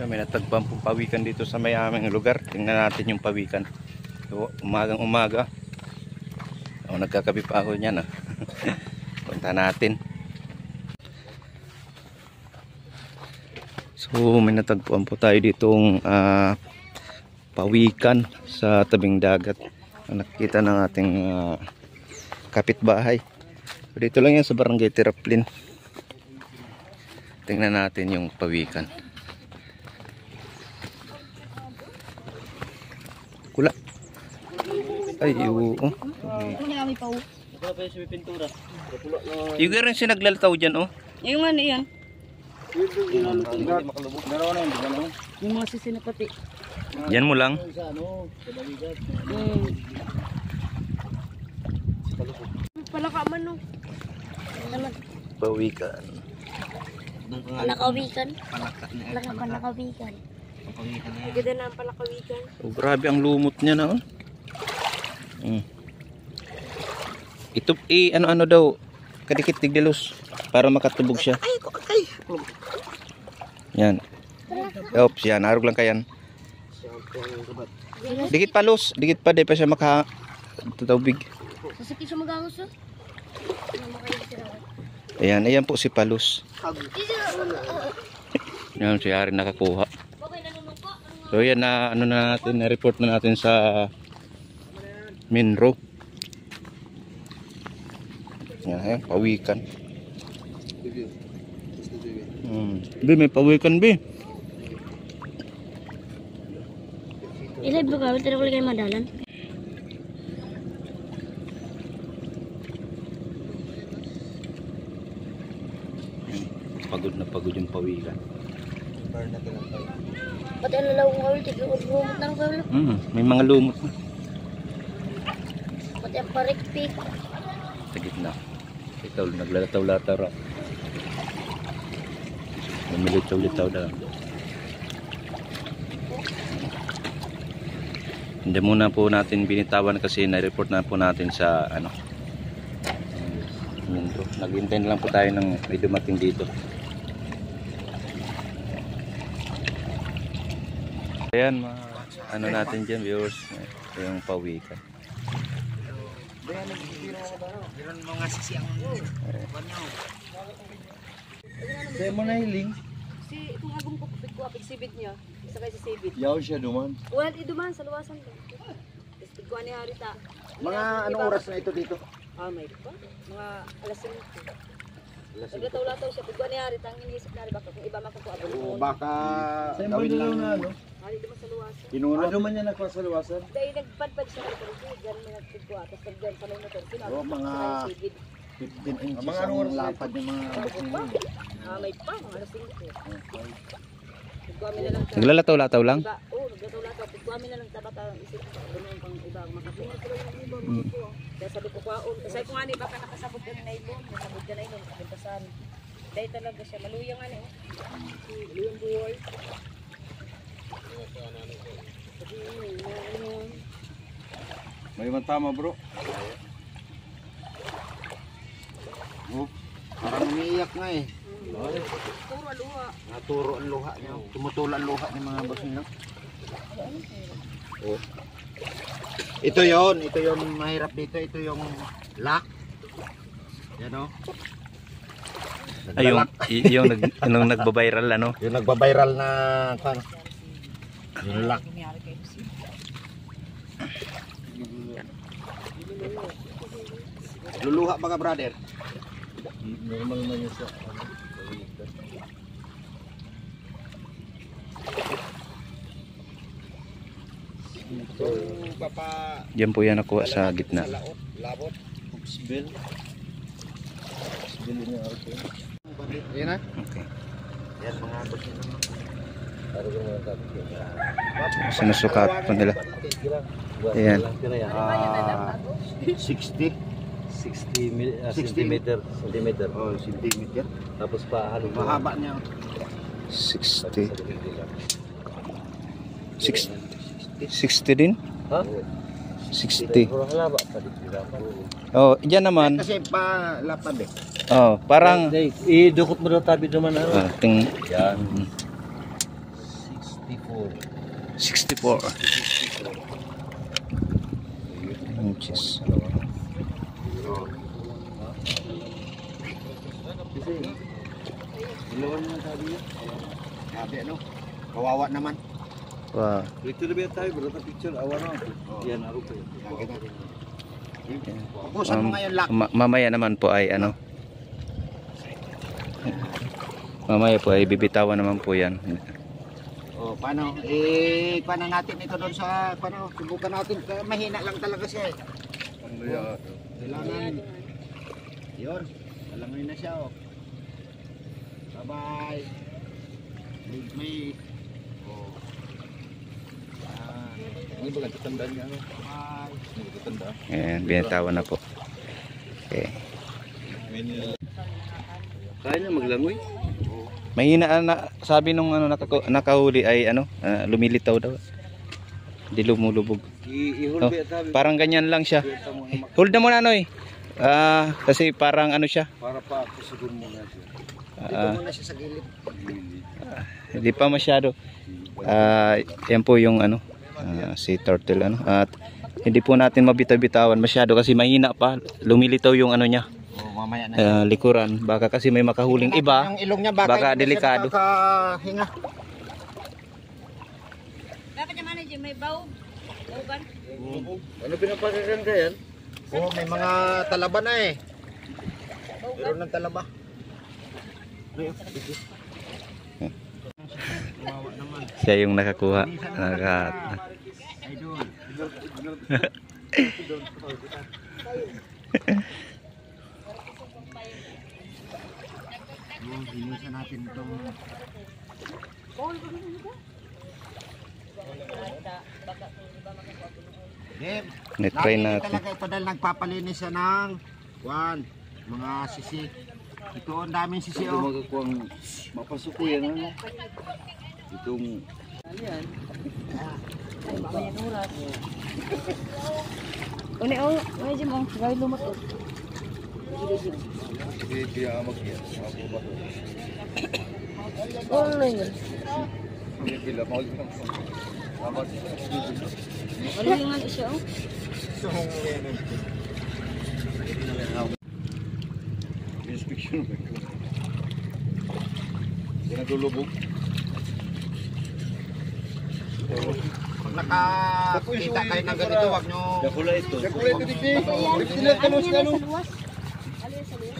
May natagpang pawikan dito sa may aming lugar. Tingnan natin yung pawikan. So, umagang umaga. O, nagkakabi pa ako niyan. Punta natin. So may natagpuan po tayo ditong pawikan sa tabing dagat. Nakikita ng ating kapitbahay. So, dito lang yan sa Barangay Tiraplin. Tingnan natin yung pawikan. Kula. Ay, oo. Yung rin sinaglalataw dyan, oh. Yung ano yan? Yung mga sisinapati. Yan mo lang. Palakaman no. Pawikan. Palakawikan. Palakawikan. Ganda na ang palakawikan. Oh, grabe ang lumot niya na, oh. Ito ano daw kadikit tigdelos para makatubog siya. Yan. Oops, yan. Arog lang kayan. Dikit pa los. Dikit pa. Di pa siya makatubig. Sasakit siya magangos no? Ayan. Ayan po si Palos. Yan si Ari nakakuha. So yan na ano na natin. Na-report na natin sa Minro. Yan. Ayan. Pawikan. Bi, may pawikan, Bi. Ilay ba kami? Tara ko kayo madalan. Pagod na pagod yung pawikan. Pati ang lalaw kong kawil, tigil-lumot na ang kawil. May mga lumot na. Pati ang parikpik. Sa gitna. Ikaw, naglalataw-lataw. Namilitaw-litaw na. Hindi muna po natin binitawan kasi na-report na po natin sa ano. Naghintay na lang po tayo ng may dumating dito. Ayan, ano natin dyan viewers. Ito yung pawikan. Meron mga sisiyang banyaw. Saya mo na hiling. Si itong agong kupit ko, apig sibid niya. Isa kayo sa sibid. Yaw siya duman. Well, iduman sa luwasan ko. Tapos ko ni Harita. Mga anong oras na ito dito? May pa. Mga alas 5. Naglataw-lataw siya. Pagkuha ni Harita, ang iniisip na rin baka kung iba makakuha. O baka Sa gawin lang na ano? Hari duman sa luwasan. Pinunod. Ano man yan nakuha sa luwasan? Dahil nagpadpad siya ng pero diyan may nagpigkuha. Tapos nagdiyan sa may motor. Oo, mga 15 inches Mga anong ang oras na lapad ng mga May pa. Mga alas 5. Pagkuha mi na lang. Naglalataw-lataw lang? Oo, naglatulaw. Pagkuha mi na lang tabak ang isip ko. Ganun pang iba ang makakuha. Kaya sabi ko kwaon. Kasi kung ani baka nakasabot ka na ibon. Nasabot ka na ibon. Kapintasan. Dahil talaga siya. Maluyang ano. Maluyang buhay. May tama bro. Oh, parang umiiyak nga eh. Puro luha. Naturo ang luha niya. Tumutula ang luha ng mga boss nila. Oh. Ito yung mahirap dito. Ito yung lock. Yan o. Ay, yung nagbabiral ano? Yung nagbabiral na kan. Yung lock. Luluha ba ka brother? Normal man yun sa Diyan po yan nakuha sa gitna. Labot. Oxbill. Oxbill niya ako. Yan na. Okay. Yan mga boss nila. Sinusukat po nila. Ayan. 60. 60 centimeter. Oh, centimeter. Tapos pa ano Mahaba niya. 60. 60 din? Ha? 60. Puro halaba pa dito. Oh, diyan naman. Kasi pa lapad eh. Oh, parang Idukot mo daw tabi naman ano. ting Yan. 64 inches. Ilawan mo sabi niya. Sabi ano? Kawawa naman. Wow. Dito na ba tayo, bro? Picture, awan na. Yan, araw pa yun. Pupusan mo ngayon lock. Mamaya naman po ay ano. Mamaya po ay bibitawan naman po yan. Oh, paano? Paano natin ito doon sa, paano? Subukan natin. Mahina lang talaga siya eh. Kailangan. Yun. Alangoy na siya oh. Bye-bye. May. Oh. Ano ba ganito tandaan niya? Bye. Ayan, binitawan na po. Okay. Kaya niya maglangoy? Mahina na sabi nung ano nakahuli ay ano, lumilitaw daw. Hindi lumulubog. I-hold Oh, ba sabi? parang ganyan lang siya. Hold na muna Noy. Kasi parang ano siya. Para pa kusugun mo na siya. Dito muna siya sa gilid. Hindi pa masyado. Yan po yung ano, si turtle ano. At hindi po natin mabitaw-bitawan masyado kasi mahina pa. Lumilitaw yung ano niya. Oh, mamaya na. Likuran. Baka kasi may makahuling iba. Yung ilong niya Baka hindi delikado. siya nakakahinga. Dapat naman na dyan, may baw. Bawgan. Ano pinapakakan ka yan? Oh, may mga talaba na eh. Meron ng talaba. Siya yung nakakuha. Hinisan natin itong Netry natin. talaga ito dahil nagpapalinis siya ng mga sisi. Ito ang daming sisi Ito oh. magkakuang mapasok ko yan ano? Itong Uni o, may dyan o. Gawin lumot o. kaya mag-yan. Ako ba? Oo na yun. Bila mahal ko lang. Maluyangan siya o. Inspection ba ito? Naglulubog. Pag nakakita kayo ng ganito, wag nyo... Yakula ito.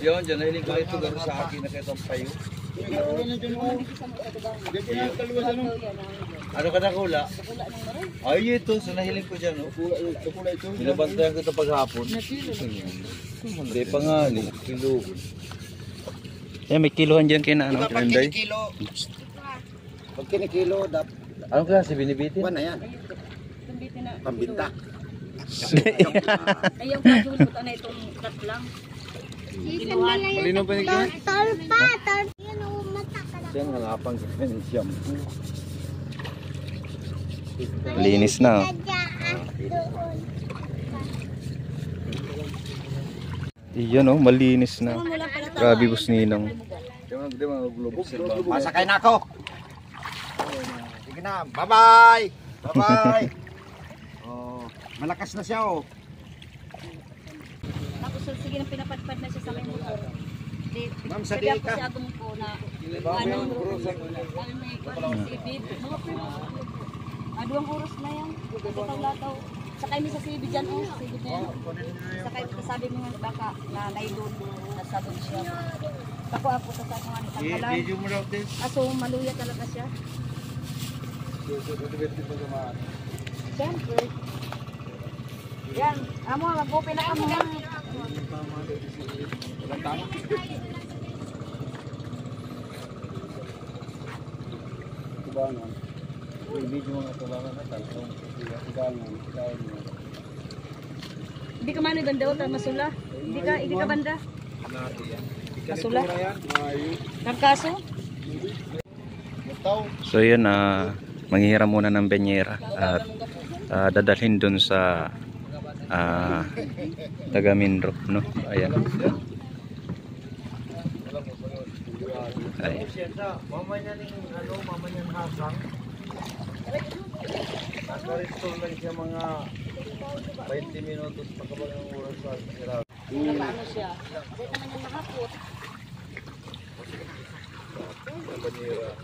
Yan, dyan nahiling ko ito gano'n sa akin na kaitong payo. Ano ka nakula? Ay, ito. So nahiling ko dyan. Binabantayan ko ito paghapon. Hindi pa nga. Kilo. May kiluhan dyan kina ano. Pag kinikilo, dapat Anong klase binibitin? na yan. Pambinta. Ayaw ka, Jules, ito na itong cut lang. Malino pa niya? Torpa. Yan o, mata ka na. Siya nga lapang sa siyam. Linis na. Oh. Doon. Iyon oh, malinis na. Grabe busninang. Di ba maglubog sila? Masakay na ako. Sige na, bye-bye. Bye-bye. Oh, malakas na siya oh. Tapos sige na pinapadpad na siya sa may motor. Ma'am, sa Sabi di ako ka. sa agong ko na sibid. Aduang oras na yan. Lataw-lataw. Sakay mi sa sibid dyan oh. Sibid na yan. Sakay sabi mo nga baka na nailod. Nasabog siya. Ako sa sa mga nitangkalan. Video mo daw din. Aso maluya talaga siya. Siyempre. Yan. Amo, mag-open na kamo. Tubangan. Video mga tubangan na talong. Tubangan. Hindi ka man banda o masula. Hindi ka banda. Masula. Nagkaso? So yun, manghihiram muna ng benyera at dadalhin dun sa taga Mindro, no? Ayan. Ay. Mamanya ning mama niyan hasang. Naka-restore lang siya mga 20 minutos pagkabalang oras sa sirap. Ano siya? Kasi naman yung nakapot.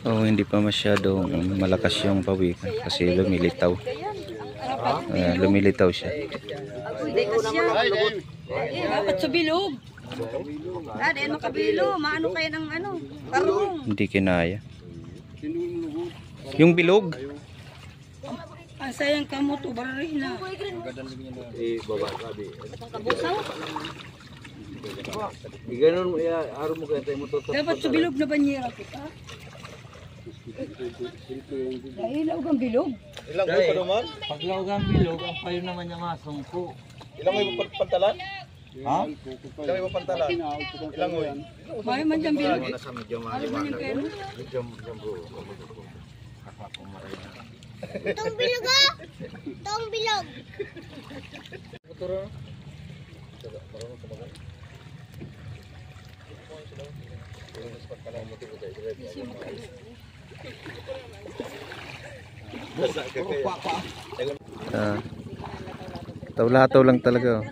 Oh, hindi pa masyadong malakas yung pawikan kasi lumilitaw. Lumilitaw siya. Agoy, day ka siya. Dapat sa bilog. Dahil makabilo. Maano kayo ng ano? Karong. Hindi kinaya. Yung bilog. Ang sayang kamot, ubarin na. Baba sabi. Kabusaw. Ganun mo, araw mo kaya tayo mo tutap. Dapat sa bilog na banyera kita. Dahil ako ang bilog. Ilang mo pa naman? Paglaog ang bilog, ang payo naman yung asongko. Ilang mo pantalan? Ha? Ilang mo pantalan? Ilang mo yan? May man dyan bilog. Nasa medyo Ano man yung pero? Tong bilog ah! Tong bilog! Taw-lataw lang talaga. Oh.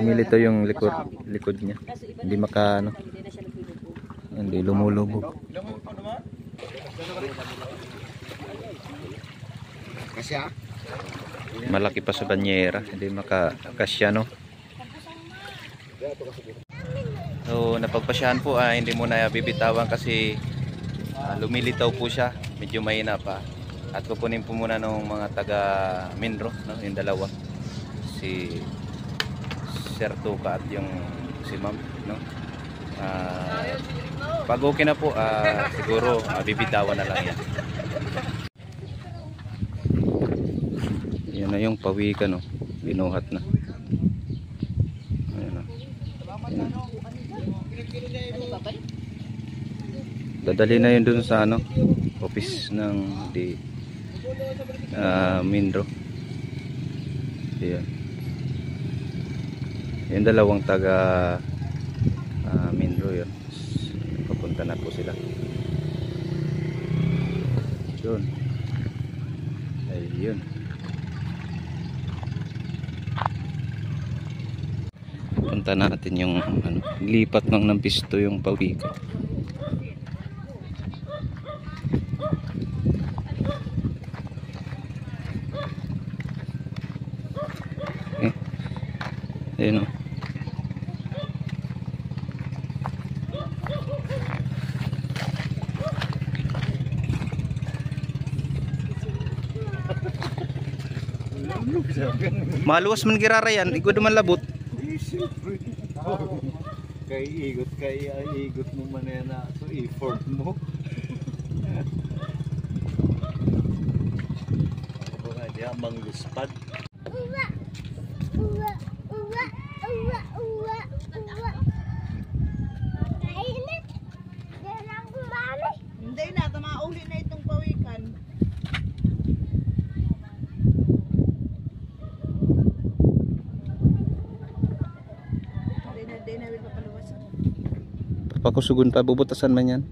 Lumilitaw yung likod niya. Hindi maka ano. Hindi lumulubog. Kasya? Malaki pa sa banyera, hindi makakasya no. So napagpasyahan po hindi mo na bibitawan kasi lumilitaw po siya, medyo mahina pa. At kukunin po muna ng mga taga Minro, no, yung dalawa. Si Sir Tuka at yung si Ma'am, no. Pag okay na po, siguro bibitawan na lang yan. Yan na yung pawikan, no. Binuhat na. Ayan na. Ayan. Dadali na yun dun sa ano, office ng Minro. Ayan. Yung dalawang taga Minro yun. Papunta na po sila. Yun. Ayun. Punta natin yung ano, lipat ng pisto yung pawikan. Ayun o. Maluwas man girara yan, ikaw duman labot. Kay igot mo man yan na so effort mo. Mga diya mangluspad. Uwa! Uwa! Uwa! Uwa! Uwa! Uwa! Kainit! Yan ang kumali! Hindi na, tamauli na itong pawikan. Hindi na papaluwas. Pakusugun pa, bubutasan man yan.